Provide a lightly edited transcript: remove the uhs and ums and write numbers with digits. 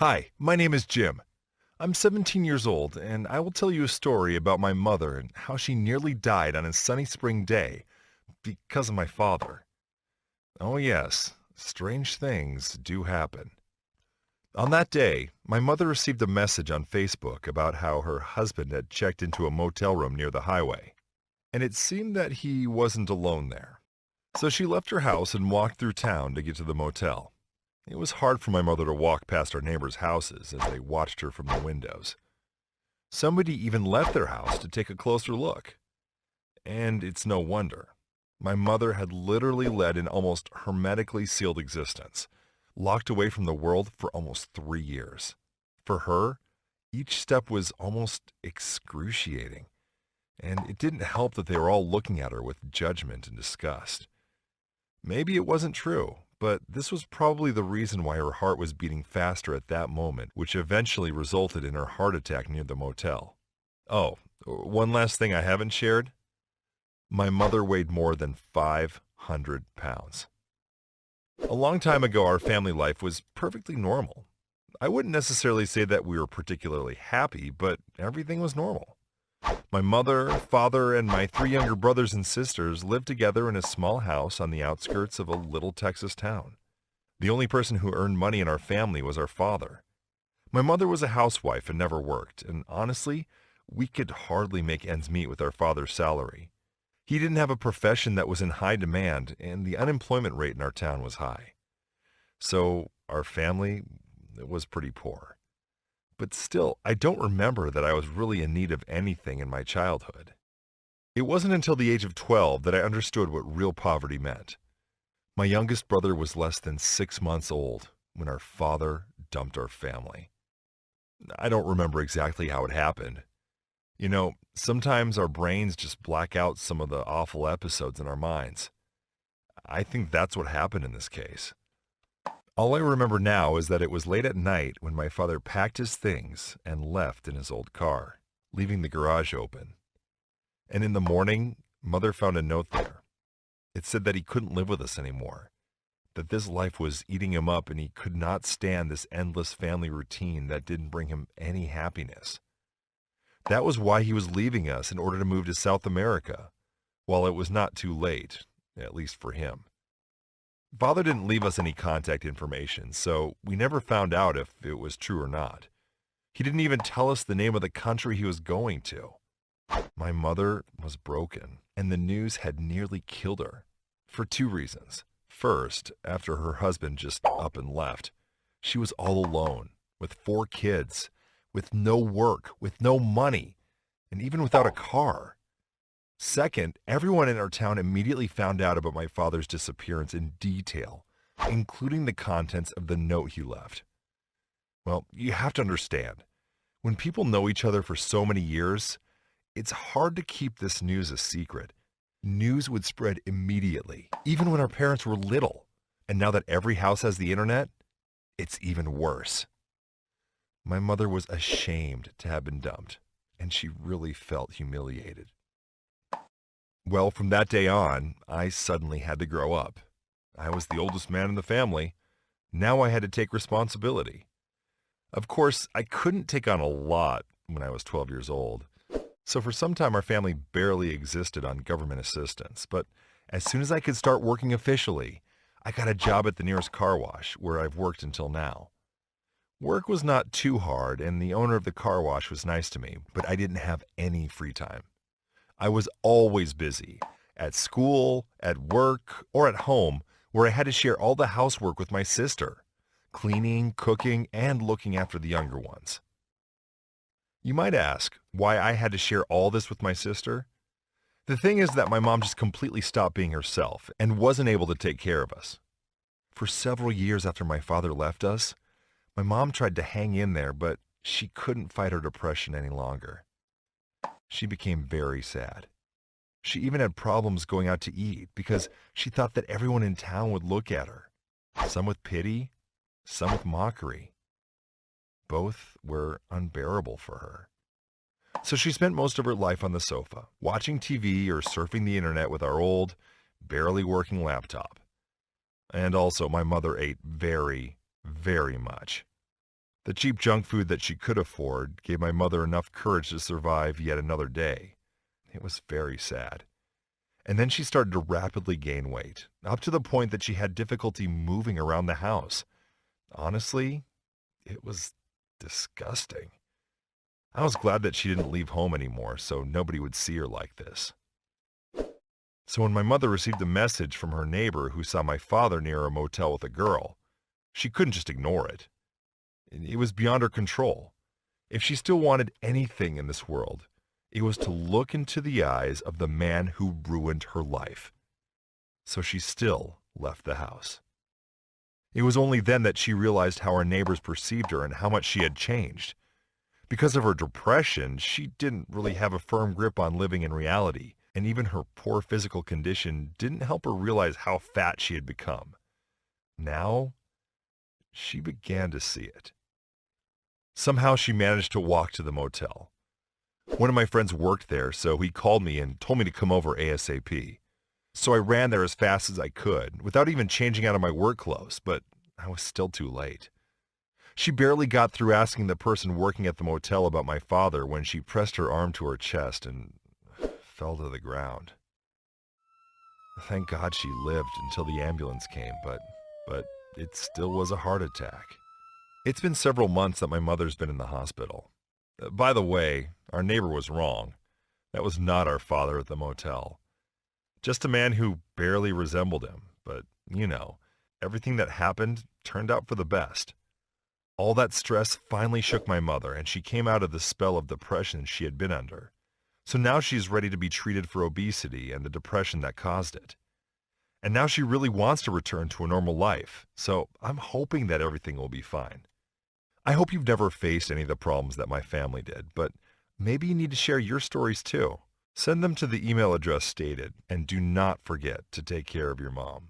Hi, my name is Jim. I'm 17 years old, and I will tell you a story about my mother and how she nearly died on a sunny spring day because of my father. Oh yes, strange things do happen. On that day, my mother received a message on Facebook about how her husband had checked into a motel room near the highway, and it seemed that he wasn't alone there. So she left her house and walked through town to get to the motel. It was hard for my mother to walk past our neighbors' houses as they watched her from the windows. Somebody even left their house to take a closer look. And it's no wonder. My mother had literally led an almost hermetically sealed existence, locked away from the world for almost 3 years. For her, each step was almost excruciating, and it didn't help that they were all looking at her with judgment and disgust. Maybe it wasn't true, but this was probably the reason why her heart was beating faster at that moment, which eventually resulted in her heart attack near the motel. Oh, one last thing I haven't shared. My mother weighed more than 500 pounds. A long time ago, our family life was perfectly normal. I wouldn't necessarily say that we were particularly happy, but everything was normal. My mother, father, and my three younger brothers and sisters lived together in a small house on the outskirts of a little Texas town. The only person who earned money in our family was our father. My mother was a housewife and never worked, and honestly, we could hardly make ends meet with our father's salary. He didn't have a profession that was in high demand, and the unemployment rate in our town was high. So our family was pretty poor. But still, I don't remember that I was really in need of anything in my childhood. It wasn't until the age of 12 that I understood what real poverty meant. My youngest brother was less than 6 months old when our father dumped our family. I don't remember exactly how it happened. Sometimes our brains just black out some of the awful episodes in our minds. I think that's what happened in this case. All I remember now is that it was late at night when my father packed his things and left in his old car, leaving the garage open. And in the morning, Mother found a note there. It said that he couldn't live with us anymore, that this life was eating him up and he could not stand this endless family routine that didn't bring him any happiness. That was why he was leaving us in order to move to South America, while it was not too late, at least for him. Father didn't leave us any contact information, so we never found out if it was true or not. He didn't even tell us the name of the country he was going to. My mother was broken, and the news had nearly killed her, for two reasons. First, after her husband just up and left, she was all alone, with 4 kids, with no work, with no money, and even without a car. Second, everyone in our town immediately found out about my father's disappearance in detail, including the contents of the note he left. Well, you have to understand, when people know each other for so many years, it's hard to keep this news a secret. News would spread immediately, even when our parents were little. And now that every house has the internet, it's even worse. My mother was ashamed to have been dumped, and she really felt humiliated. Well, from that day on, I suddenly had to grow up. I was the oldest man in the family. Now I had to take responsibility. Of course, I couldn't take on a lot when I was 12 years old. So for some time, our family barely existed on government assistance. But as soon as I could start working officially, I got a job at the nearest car wash, where I've worked until now. Work was not too hard, and the owner of the car wash was nice to me, but I didn't have any free time. I was always busy, at school, at work, or at home, where I had to share all the housework with my sister, cleaning, cooking, and looking after the younger ones. You might ask why I had to share all this with my sister. The thing is that my mom just completely stopped being herself and wasn't able to take care of us. For several years after my father left us, my mom tried to hang in there, but she couldn't fight her depression any longer. She became very sad. She even had problems going out to eat because she thought that everyone in town would look at her, some with pity, some with mockery. Both were unbearable for her. So she spent most of her life on the sofa, watching TV or surfing the internet with our old, barely working laptop. And also, my mother ate very, very much. The cheap junk food that she could afford gave my mother enough courage to survive yet another day. It was very sad. And then she started to rapidly gain weight, up to the point that she had difficulty moving around the house. Honestly, it was disgusting. I was glad that she didn't leave home anymore so nobody would see her like this. So when my mother received a message from her neighbor who saw my father near a motel with a girl, she couldn't just ignore it. It was beyond her control. If she still wanted anything in this world, it was to look into the eyes of the man who ruined her life. So she still left the house. It was only then that she realized how her neighbors perceived her and how much she had changed. Because of her depression, she didn't really have a firm grip on living in reality, and even her poor physical condition didn't help her realize how fat she had become. Now, she began to see it. Somehow she managed to walk to the motel. One of my friends worked there, so he called me and told me to come over ASAP. So I ran there as fast as I could, without even changing out of my work clothes, but I was still too late. She barely got through asking the person working at the motel about my father when she pressed her arm to her chest and fell to the ground. Thank God she lived until the ambulance came, but it still was a heart attack. It's been several months that my mother's been in the hospital. By the way, our neighbor was wrong. That was not our father at the motel. Just a man who barely resembled him, but, everything that happened turned out for the best. All that stress finally shook my mother, and she came out of the spell of depression she had been under. So now she's ready to be treated for obesity and the depression that caused it. And now she really wants to return to a normal life, so I'm hoping that everything will be fine. I hope you've never faced any of the problems that my family did, but maybe you need to share your stories too. Send them to the email address stated, and do not forget to take care of your mom.